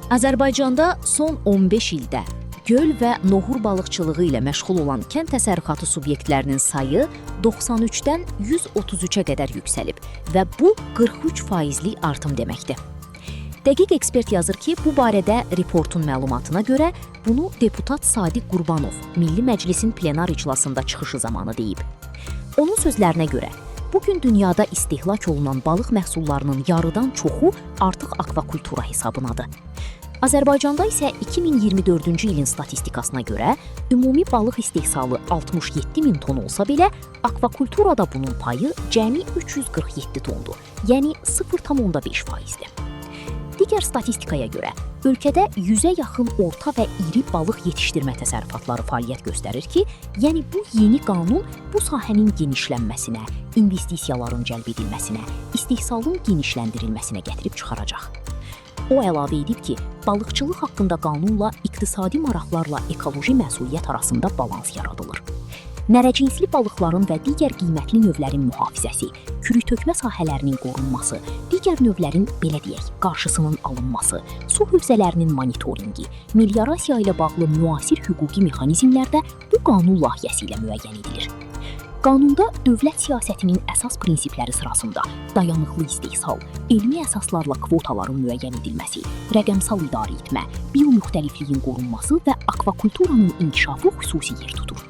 Azərbaycanda son 15 ildə göl və nohur balıqçılığı ilə məşğul olan kənd təsərrüfatı subyektlərinin sayı 93-dən 133-ə qədər yüksəlib və bu 43%lik artım deməkdir. Dəqiq ekspert yazır ki, bu barədə reportun məlumatına görə bunu deputat Sadiq Qurbanov Milli Məclisin plenar iclasında çıxışı zamanı deyib. Onun sözlərinə görə, bugün dünyada istehlak olunan balıq məhsullarının yarıdan çoxu artıq akvakultura hesabınadır. Azərbaycanda isə 2024-cü ilin statistikasına görə ümumi balıq istehsalı 67 min ton olsa belə, akvakulturada bunun payı cəmi 347 tondur, yəni 0,5%-dir. Digər statistikaya görə, ölkədə 100-ə yaxın orta və iri balıq yetişdirmə təsərrüfatları fəaliyyət göstərir ki, yəni bu yeni qanun bu sahənin genişlənməsinə, investisiyaların cəlb edilməsinə, istehsalın genişləndirilməsinə gətirib çıxaracaq. O əlavə edib ki, balıqçılıq haqqında qanunla iqtisadi maraqlarla ekoloji məsuliyyət arasında balans yaradılır. Nərəcinsli balıqların və digər qiymətli növlərin mühafizəsi, kürütökmə sahələrinin qorunması, digər növlərin, belə deyək, qarşısının alınması, su hövzələrinin monitoringi, meliorasiya ilə bağlı müasir hüquqi mexanizmlər də bu qanun layihəsi ilə müəyyən edilir. Qanunda dövlət siyasətinin əsas prinsipləri sırasında dayanıqlı istehsal, elmi əsaslarla kvotaların müəyyən edilməsi, rəqəmsal idarə etmə, biomüxtəlifliyin qorunması və akvakulturanın inkişafı xüsusi yer tutur.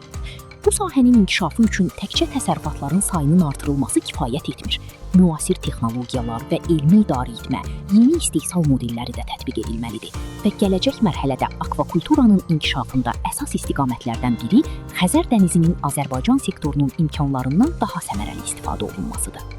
Bu sahənin inkişafı üçün təkcə təsərrüfatların sayının artırılması kifayət etmir. Müasir texnologiyalar və elmi idarə etmə, yeni istehsal modelləri də tətbiq edilməlidir və gələcək mərhələdə akvakulturanın inkişafında əsas istiqamətlərdən biri Xəzər dənizinin Azərbaycan sektorunun imkanlarından daha səmərəli istifadə olunmasıdır.